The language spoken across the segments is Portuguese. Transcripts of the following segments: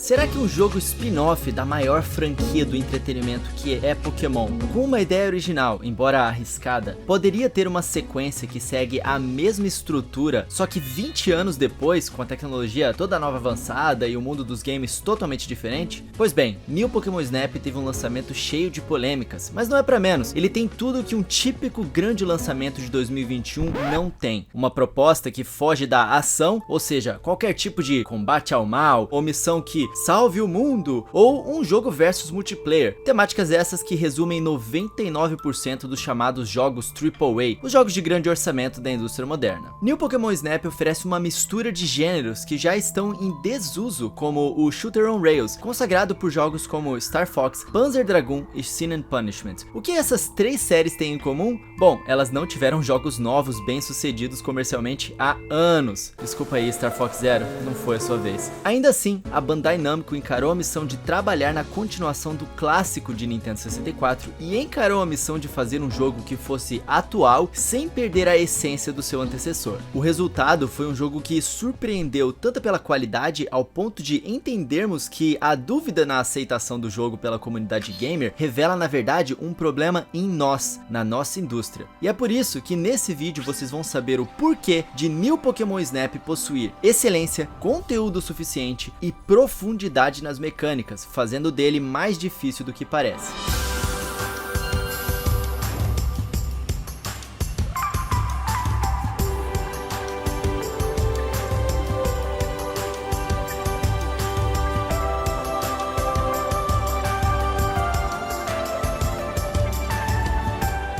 Será que um jogo spin-off da maior franquia do entretenimento que é Pokémon, com uma ideia original, embora arriscada, poderia ter uma sequência que segue a mesma estrutura, só que 20 anos depois, com a tecnologia toda nova avançada e o mundo dos games totalmente diferente? Pois bem, New Pokémon Snap teve um lançamento cheio de polêmicas, mas não é pra menos, ele tem tudo que um típico grande lançamento de 2021 não tem. Uma proposta que foge da ação, ou seja, qualquer tipo de combate ao mal, ou missão que salve o mundo, ou um jogo versus multiplayer. Temáticas essas que resumem 99% dos chamados jogos AAA, os jogos de grande orçamento da indústria moderna. New Pokémon Snap oferece uma mistura de gêneros que já estão em desuso, como o Shooter on Rails, consagrado por jogos como Star Fox, Panzer Dragoon e Sin and Punishment. O que essas três séries têm em comum? Bom, elas não tiveram jogos novos bem sucedidos comercialmente há anos. Desculpa aí, Star Fox Zero, não foi a sua vez. Ainda assim, a Bandai Namco encarou a missão de trabalhar na continuação do clássico de Nintendo 64 e encarou a missão de fazer um jogo que fosse atual sem perder a essência do seu antecessor. O resultado foi um jogo que surpreendeu tanto pela qualidade ao ponto de entendermos que a dúvida na aceitação do jogo pela comunidade gamer revela na verdade um problema em nós, na nossa indústria. E é por isso que nesse vídeo vocês vão saber o porquê de New Pokémon Snap possuir excelência, conteúdo suficiente e profundidade nas mecânicas, fazendo dele mais difícil do que parece.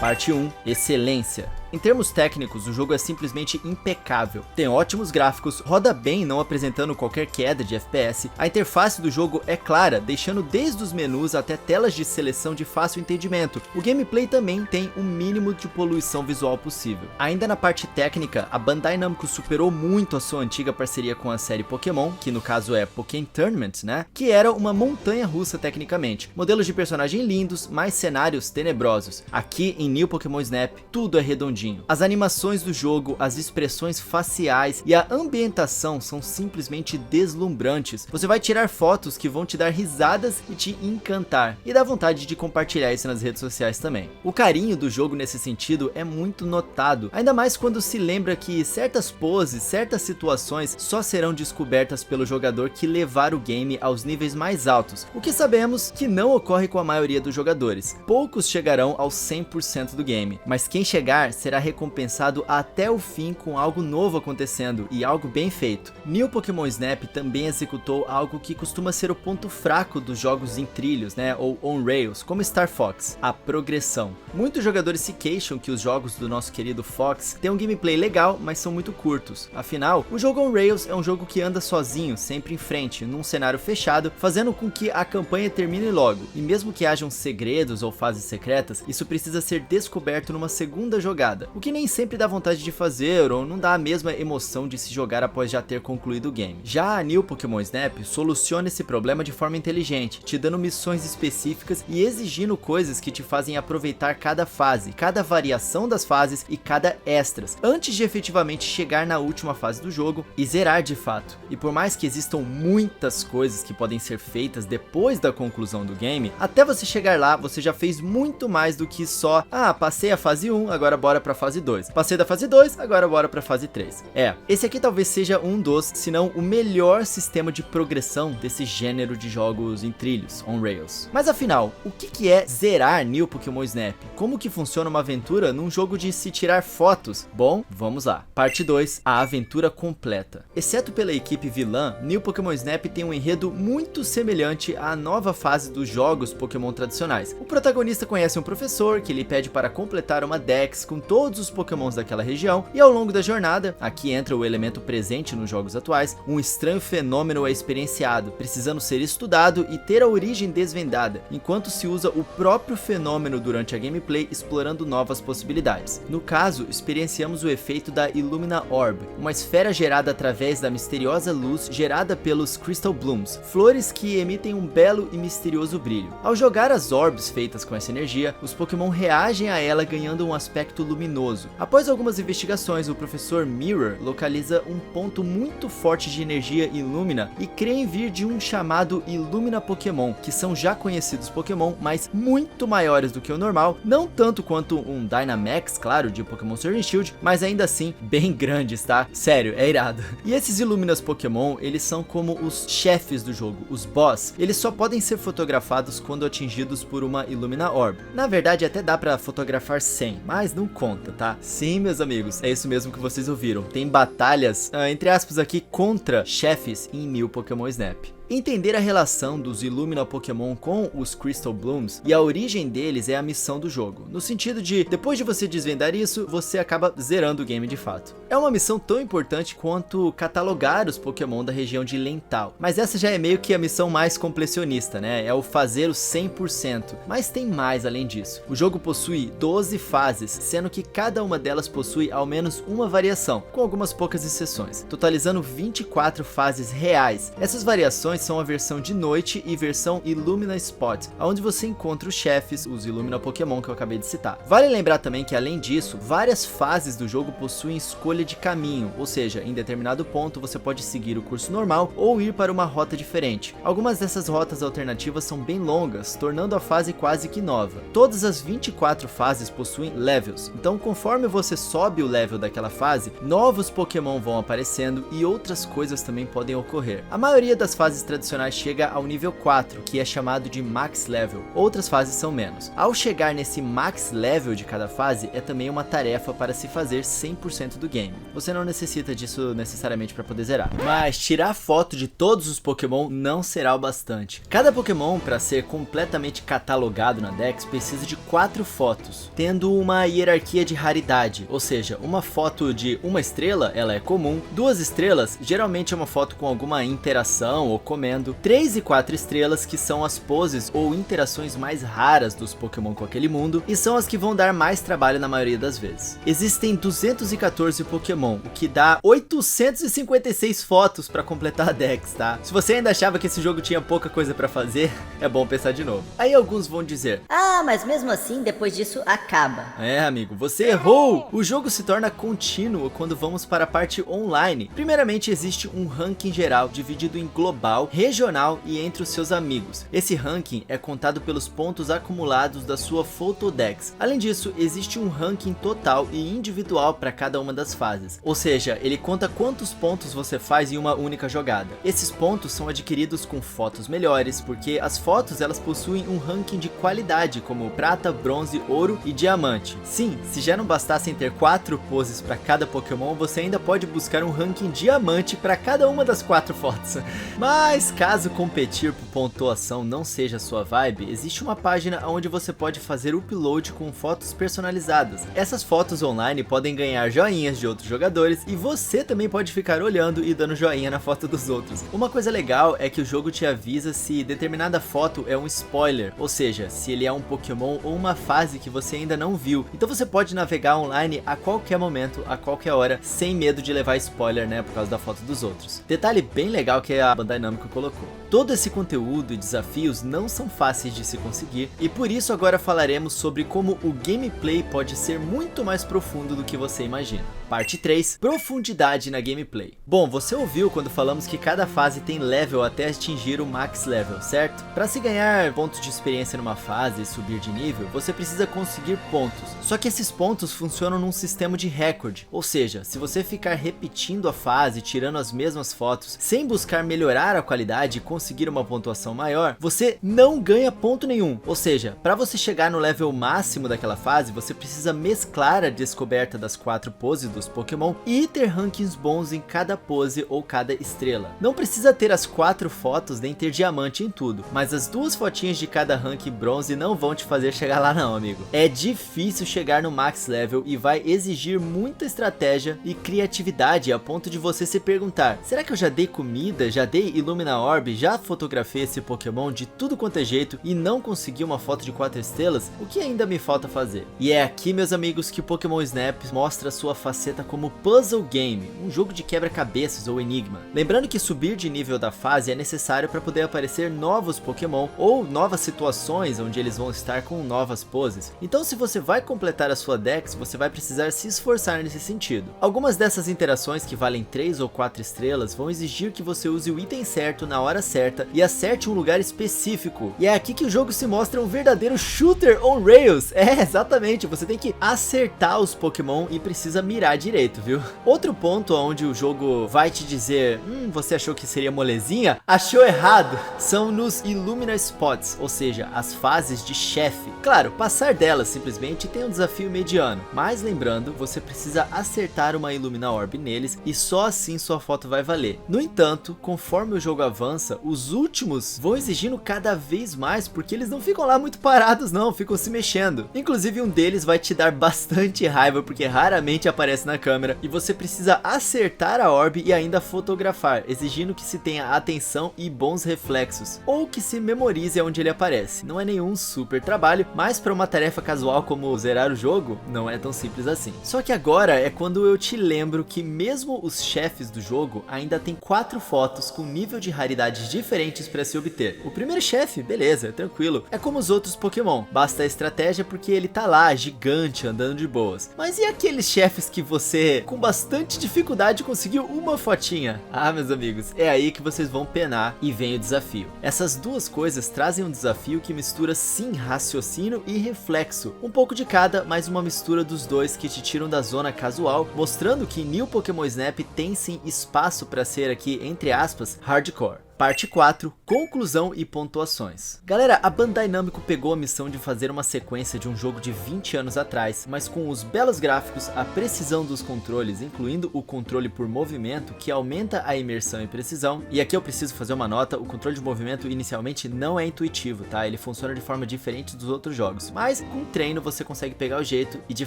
Parte 1. Excelência. Em termos técnicos, o jogo é simplesmente impecável. Tem ótimos gráficos, roda bem não apresentando qualquer queda de FPS, a interface do jogo é clara, deixando desde os menus até telas de seleção de fácil entendimento. O gameplay também tem o mínimo de poluição visual possível. Ainda na parte técnica, a Bandai Namco superou muito a sua antiga parceria com a série Pokémon, que no caso é Pokémon Tournament, né? Que era uma montanha russa tecnicamente. Modelos de personagem lindos, mais cenários tenebrosos. Aqui em New Pokémon Snap, tudo é redondinho. As animações do jogo, as expressões faciais e a ambientação são simplesmente deslumbrantes. Você vai tirar fotos que vão te dar risadas e te encantar, e dá vontade de compartilhar isso nas redes sociais também. O carinho do jogo nesse sentido é muito notado, ainda mais quando se lembra que certas poses, certas situações só serão descobertas pelo jogador que levar o game aos níveis mais altos, o que sabemos que não ocorre com a maioria dos jogadores. Poucos chegarão aos 100% do game, mas quem chegar será recompensado até o fim com algo novo acontecendo e algo bem feito. New Pokémon Snap também executou algo que costuma ser o ponto fraco dos jogos em trilhos, né, ou on rails, como Star Fox, a progressão. Muitos jogadores se queixam que os jogos do nosso querido Fox têm um gameplay legal, mas são muito curtos. Afinal, o jogo on rails é um jogo que anda sozinho, sempre em frente, num cenário fechado, fazendo com que a campanha termine logo. E mesmo que hajam segredos ou fases secretas, isso precisa ser descoberto numa segunda jogada, o que nem sempre dá vontade de fazer ou não dá a mesma emoção de se jogar após já ter concluído o game. Já a New Pokémon Snap soluciona esse problema de forma inteligente, te dando missões específicas e exigindo coisas que te fazem aproveitar cada fase, cada variação das fases e cada extras, antes de efetivamente chegar na última fase do jogo e zerar de fato. E por mais que existam muitas coisas que podem ser feitas depois da conclusão do game, até você chegar lá, você já fez muito mais do que só, passei a fase 1, agora bora pra fase 2. Passei da fase 2, agora bora pra fase 3. Esse aqui talvez seja um dos, se não o melhor sistema de progressão desse gênero de jogos em trilhos, on rails. Mas afinal, o que é zerar New Pokémon Snap? Como que funciona uma aventura num jogo de se tirar fotos? Bom, vamos lá. Parte 2, a aventura completa. Exceto pela equipe vilã, New Pokémon Snap tem um enredo muito semelhante à nova fase dos jogos Pokémon tradicionais. O protagonista conhece um professor que lhe pede para completar uma Dex com todos os Pokémons daquela região, e ao longo da jornada, aqui entra o elemento presente nos jogos atuais, um estranho fenômeno é experienciado, precisando ser estudado e ter a origem desvendada, enquanto se usa o próprio fenômeno durante a gameplay explorando novas possibilidades. No caso, experienciamos o efeito da Illumina Orb, uma esfera gerada através da misteriosa luz gerada pelos Crystal Blooms, flores que emitem um belo e misterioso brilho. Ao jogar as orbs feitas com essa energia, os Pokémon reagem a ela ganhando um aspecto luminoso luminoso. Após algumas investigações, o professor Mirror localiza um ponto muito forte de energia Illumina e crê em vir de um chamado Illumina Pokémon, que são já conhecidos Pokémon, mas muito maiores do que o normal, não tanto quanto um Dynamax, claro, de Pokémon Sword and Shield, mas ainda assim bem grandes, tá? Sério, é irado. E esses Illuminas Pokémon, eles são como os chefes do jogo, os boss. Eles só podem ser fotografados quando atingidos por uma Illumina Orb. Na verdade, até dá pra fotografar 100, mas não conta, tá? Sim, meus amigos, é isso mesmo que vocês ouviram. Tem batalhas, entre aspas aqui, contra chefes em 1000 Pokémon Snap. Entender a relação dos Illumina Pokémon com os Crystal Blooms e a origem deles é a missão do jogo, no sentido de, depois de você desvendar isso, você acaba zerando o game de fato. É uma missão tão importante quanto catalogar os Pokémon da região de Lental, mas essa já é meio que a missão mais completionista, né? É o fazer o 100%, mas tem mais além disso. O jogo possui 12 fases, sendo que cada uma delas possui ao menos uma variação, com algumas poucas exceções, totalizando 24 fases reais. Essas variações são a versão de noite e versão Illumina Spot, onde você encontra os chefes, os Illumina Pokémon que eu acabei de citar. Vale lembrar também que, além disso, várias fases do jogo possuem escolha de caminho, ou seja, em determinado ponto você pode seguir o curso normal ou ir para uma rota diferente. Algumas dessas rotas alternativas são bem longas, tornando a fase quase que nova. Todas as 24 fases possuem levels, então conforme você sobe o level daquela fase, novos Pokémon vão aparecendo e outras coisas também podem ocorrer. A maioria das fases tradicionais chega ao nível 4, que é chamado de Max Level. Outras fases são menos. Ao chegar nesse Max Level de cada fase, é também uma tarefa para se fazer 100% do game. Você não necessita disso necessariamente para poder zerar. Mas tirar foto de todos os Pokémon não será o bastante. Cada Pokémon, para ser completamente catalogado na Dex, precisa de 4 fotos, tendo uma hierarquia de raridade, ou seja, uma foto de 1 estrela, ela é comum, 2 estrelas, geralmente é uma foto com alguma interação ou comendo, 3 e 4 estrelas, que são as poses ou interações mais raras dos Pokémon com aquele mundo, e são as que vão dar mais trabalho na maioria das vezes. Existem 214 Pokémon, o que dá 856 fotos para completar a Dex, tá? Se você ainda achava que esse jogo tinha pouca coisa para fazer, é bom pensar de novo. Aí alguns vão dizer: ah, mas mesmo assim, depois disso acaba. É, amigo, você errou! O jogo se torna contínuo quando vamos para a parte online. Primeiramente, existe um ranking geral dividido em global, regional e entre os seus amigos. Esse ranking é contado pelos pontos acumulados da sua Photodex. Além disso, existe um ranking total e individual para cada uma das fases. Ou seja, ele conta quantos pontos você faz em uma única jogada. Esses pontos são adquiridos com fotos melhores, porque as fotos elas possuem um ranking de qualidade, como prata, bronze, ouro e diamante. Sim, se já não bastassem ter 4 poses para cada Pokémon, você ainda pode buscar um ranking diamante para cada uma das 4 fotos. Mas caso competir por pontuação não seja a sua vibe, existe uma página onde você pode fazer upload com fotos personalizadas. Essas fotos online podem ganhar joinhas de outros jogadores e você também pode ficar olhando e dando joinha na foto dos outros. Uma coisa legal é que o jogo te avisa se determinada foto é um spoiler, ou seja, se ele é um Pokémon ou uma fase que você ainda não viu. Então você pode navegar online a qualquer momento, a qualquer hora, sem medo de levar spoiler, né, por causa da foto dos outros. Detalhe bem legal que a Bandai Namco colocou: todo esse conteúdo e desafios não são fáceis de se conseguir, e por isso agora falaremos sobre como o gameplay pode ser muito mais profundo do que você imagina. Parte 3, profundidade na gameplay. Bom, você ouviu quando falamos que cada fase tem level até atingir o max level, certo? Para se ganhar pontos de experiência numa fase e subir de nível, você precisa conseguir pontos. Só que esses pontos funcionam num sistema de recorde, ou seja, se você ficar repetindo a fase, tirando as mesmas fotos, sem buscar melhorar a qualidade e conseguir uma pontuação maior, você não ganha ponto nenhum. Ou seja, para você chegar no level máximo daquela fase, você precisa mesclar a descoberta das 4 poses dos Pokémon e ter rankings bons em cada pose ou cada estrela. Não precisa ter as 4 fotos nem ter diamante em tudo, mas as 2 fotinhas de cada rank bronze não vão te fazer chegar lá não, amigo. É difícil chegar no max level e vai exigir muita estratégia e criatividade a ponto de você se perguntar: será que eu já dei comida, já dei Illumina Illumina Orb, já fotografei esse Pokémon de tudo quanto é jeito e não consegui uma foto de 4 estrelas, o que ainda me falta fazer? E é aqui, meus amigos, que o Pokémon Snap mostra sua faceta como puzzle game, um jogo de quebra-cabeças ou enigma. Lembrando que subir de nível da fase é necessário para poder aparecer novos Pokémon ou novas situações onde eles vão estar com novas poses. Então, se você vai completar a sua Dex, você vai precisar se esforçar nesse sentido. Algumas dessas interações que valem 3 ou 4 estrelas vão exigir que você use o item certo na hora certa e acerte um lugar específico. E é aqui que o jogo se mostra um verdadeiro shooter on rails. É, exatamente, você tem que acertar os Pokémon e precisa mirar direito, viu? Outro ponto onde o jogo vai te dizer, você achou que seria molezinha? Achou errado! São nos Illumina Spots, ou seja, as fases de chefe. Claro, passar delas simplesmente tem um desafio mediano, mas lembrando, você precisa acertar uma Illumina Orb neles e só assim sua foto vai valer. No entanto, conforme o jogo avança, os últimos vão exigindo cada vez mais, porque eles não ficam lá muito parados não, ficam se mexendo. Inclusive um deles vai te dar bastante raiva, porque raramente aparece na câmera, e você precisa acertar a orb e ainda fotografar, exigindo que se tenha atenção e bons reflexos, ou que se memorize onde ele aparece. Não é nenhum super trabalho, mas para uma tarefa casual como zerar o jogo, não é tão simples assim. Só que agora é quando eu te lembro que mesmo os chefes do jogo ainda tem 4 fotos com nível de raridades diferentes para se obter. O primeiro chefe, beleza, tranquilo, é como os outros Pokémon, basta a estratégia porque ele tá lá, gigante, andando de boas. Mas e aqueles chefes que você, com bastante dificuldade, conseguiu uma fotinha? Ah, meus amigos, é aí que vocês vão penar e vem o desafio. Essas duas coisas trazem um desafio que mistura sim raciocínio e reflexo, um pouco de cada, mas uma mistura dos dois que te tiram da zona casual, mostrando que New Pokémon Snap tem sim espaço para ser aqui, entre aspas, hardcore. Parte 4, conclusão e pontuações. Galera, a Bandai Namco pegou a missão de fazer uma sequência de um jogo de 20 anos atrás, mas com os belos gráficos, a precisão dos controles, incluindo o controle por movimento, que aumenta a imersão e precisão. E aqui eu preciso fazer uma nota, o controle de movimento inicialmente não é intuitivo, tá? Ele funciona de forma diferente dos outros jogos, mas com treino você consegue pegar o jeito e de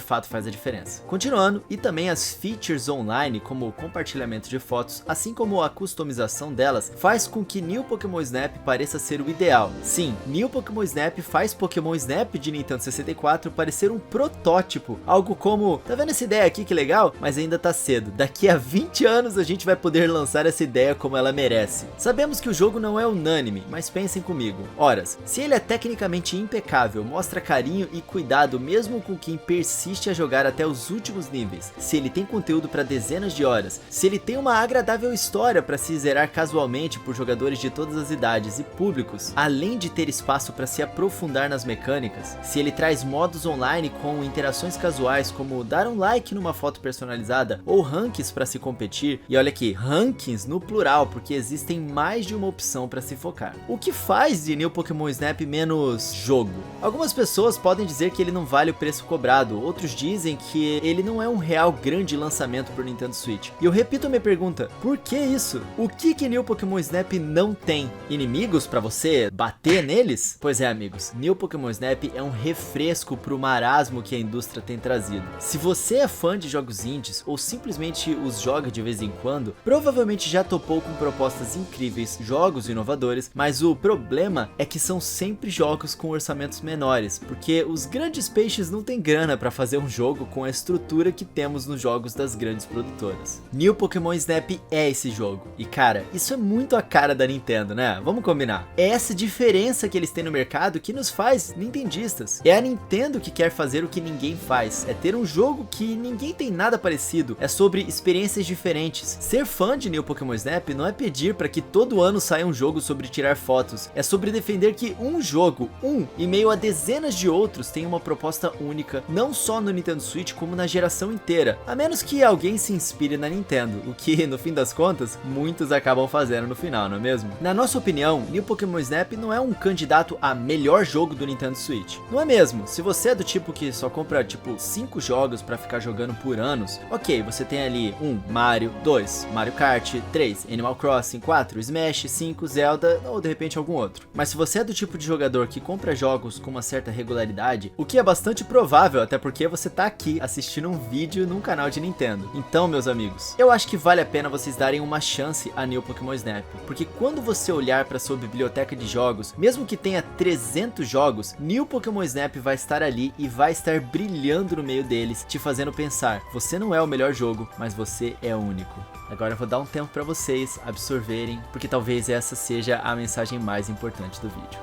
fato faz a diferença. Continuando, e também as features online, como o compartilhamento de fotos, assim como a customização delas, faz com que New Pokémon Snap pareça ser o ideal. Sim, New Pokémon Snap faz Pokémon Snap de Nintendo 64 parecer um protótipo, algo como, tá vendo essa ideia aqui que legal? Mas ainda tá cedo, daqui a 20 anos a gente vai poder lançar essa ideia como ela merece. Sabemos que o jogo não é unânime, mas pensem comigo. Horas, se ele é tecnicamente impecável, mostra carinho e cuidado mesmo com quem persiste a jogar até os últimos níveis, se ele tem conteúdo para dezenas de horas, se ele tem uma agradável história para se zerar casualmente por jogadores de todas as idades e públicos, além de ter espaço para se aprofundar nas mecânicas, se ele traz modos online com interações casuais como dar um like numa foto personalizada ou rankings para se competir, e olha aqui, rankings no plural, porque existem mais de uma opção para se focar. O que faz de New Pokémon Snap menos jogo? Algumas pessoas podem dizer que ele não vale o preço cobrado, outros dizem que ele não é um real grande lançamento por Nintendo Switch. E eu repito a minha pergunta, por que isso? O que New Pokémon Snap não tem? Inimigos pra você bater neles? Pois é, amigos, New Pokémon Snap é um refresco pro marasmo que a indústria tem trazido. Se você é fã de jogos indies ou simplesmente os joga de vez em quando, provavelmente já topou com propostas incríveis, jogos inovadores, mas o problema é que são sempre jogos com orçamentos menores, porque os grandes peixes não têm grana pra fazer um jogo com a estrutura que temos nos jogos das grandes produtoras. New Pokémon Snap é esse jogo, e cara, isso é muito a cara da Nintendo, né? Vamos combinar. É essa diferença que eles têm no mercado que nos faz nintendistas. É a Nintendo que quer fazer o que ninguém faz. É ter um jogo que ninguém tem nada parecido. É sobre experiências diferentes. Ser fã de New Pokémon Snap não é pedir para que todo ano saia um jogo sobre tirar fotos. É sobre defender que um jogo, em meio a dezenas de outros, tem uma proposta única, não só no Nintendo Switch, como na geração inteira. A menos que alguém se inspire na Nintendo, o que, no fim das contas, muitos acabam fazendo no final, não é mesmo? Na nossa opinião, New Pokémon Snap não é um candidato a melhor jogo do Nintendo Switch. Não é mesmo? Se você é do tipo que só compra tipo 5 jogos pra ficar jogando por anos, ok, você tem ali 1. Mario, 2. Mario Kart, 3. Animal Crossing, 4. Smash, 5. Zelda ou de repente algum outro. Mas se você é do tipo de jogador que compra jogos com uma certa regularidade, o que é bastante provável, até porque você tá aqui assistindo um vídeo num canal de Nintendo. Então, meus amigos, eu acho que vale a pena vocês darem uma chance a New Pokémon Snap, porque quando você olhar para sua biblioteca de jogos, mesmo que tenha 300 jogos, New Pokémon Snap vai estar ali e vai estar brilhando no meio deles, te fazendo pensar, você não é o melhor jogo, mas você é único. Agora eu vou dar um tempo para vocês absorverem, porque talvez essa seja a mensagem mais importante do vídeo.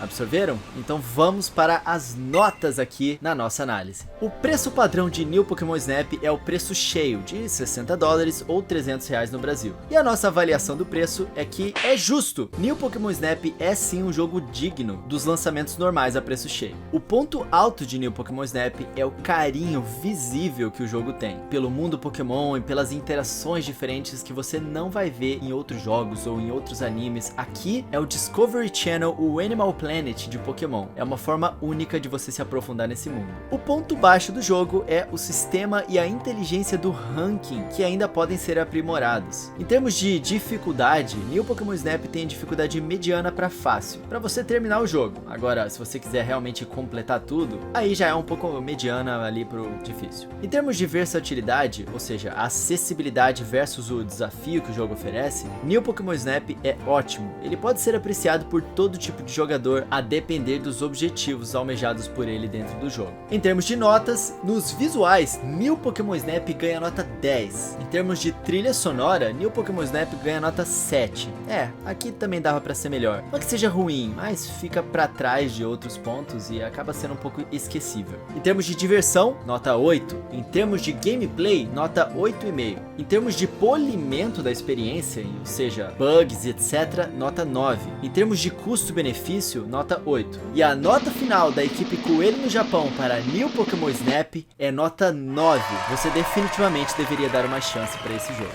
Absorveram? Então vamos para as notas aqui na nossa análise. O preço padrão de New Pokémon Snap é o preço cheio de $60 ou R$300 no Brasil. E a nossa avaliação do preço é que é justo. New Pokémon Snap é sim um jogo digno dos lançamentos normais a preço cheio. O ponto alto de New Pokémon Snap é o carinho visível que o jogo tem pelo mundo Pokémon e pelas interações diferentes que você não vai ver em outros jogos ou em outros animes. Aqui é o Discovery Channel, o Animal Planet de Pokémon. É uma forma única de você se aprofundar nesse mundo. O ponto baixo do jogo é o sistema e a inteligência do ranking, que ainda podem ser aprimorados. Em termos de dificuldade, New Pokémon Snap tem dificuldade mediana para fácil, para você terminar o jogo. Agora, se você quiser realmente completar tudo, aí já é um pouco mediana ali pro difícil. Em termos de versatilidade, ou seja, a acessibilidade versus o desafio que o jogo oferece, New Pokémon Snap é ótimo. Ele pode ser apreciado por todo tipo de jogador, a depender dos objetivos almejados por ele dentro do jogo. Em termos de notas, nos visuais, New Pokémon Snap ganha nota 10. Em termos de trilha sonora, New Pokémon Snap ganha nota 7. Aqui também dava pra ser melhor. Não que seja ruim, mas fica pra trás de outros pontos e acaba sendo um pouco esquecível. Em termos de diversão, nota 8. Em termos de gameplay, nota 8,5. Em termos de polimento da experiência, ou seja, bugs, etc., nota 9. Em termos de custo-benefício, nota 8. E a nota final da equipe Coelho no Japão para New Pokémon Snap é nota 9. Você definitivamente deveria dar uma chance para esse jogo.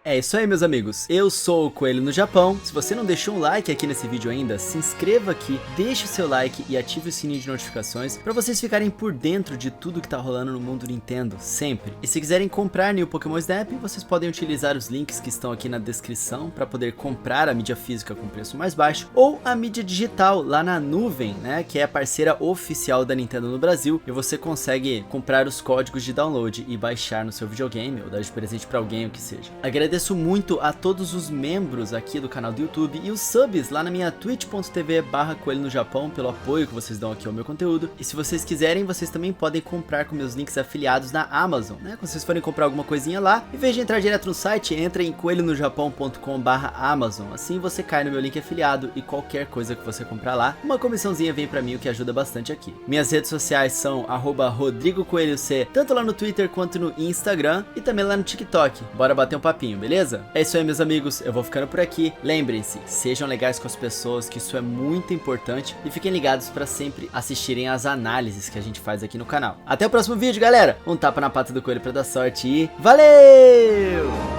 É isso aí, meus amigos, eu sou o Coelho no Japão. Se você não deixou um like aqui nesse vídeo ainda, se inscreva aqui, deixe o seu like e ative o sininho de notificações para vocês ficarem por dentro de tudo que tá rolando no mundo Nintendo, sempre. E se quiserem comprar New Pokémon Snap, vocês podem utilizar os links que estão aqui na descrição para poder comprar a mídia física com preço mais baixo ou a mídia digital lá na nuvem, né, que é a parceira oficial da Nintendo no Brasil, e você consegue comprar os códigos de download e baixar no seu videogame ou dar de presente para alguém, o que seja. Agradeço muito a todos os membros aqui do canal do YouTube e os subs lá na minha twitch.tv/Coelho no Japão pelo apoio que vocês dão aqui ao meu conteúdo. E se vocês quiserem, vocês também podem comprar com meus links afiliados na Amazon, né? Quando vocês forem comprar alguma coisinha lá, em vez de entrar direto no site, entra em coelhonojapão.com/Amazon. Assim você cai no meu link afiliado e qualquer coisa que você comprar lá, uma comissãozinha vem pra mim, o que ajuda bastante aqui. Minhas redes sociais são @RodrigoCoelhoC, tanto lá no Twitter quanto no Instagram e também lá no TikTok. Bora bater um papinho, beleza? É isso aí, meus amigos, eu vou ficando por aqui. Lembrem-se, sejam legais com as pessoas, que isso é muito importante, e fiquem ligados para sempre assistirem as análises que a gente faz aqui no canal. Até o próximo vídeo, galera! Um tapa na pata do coelho para dar sorte e valeu!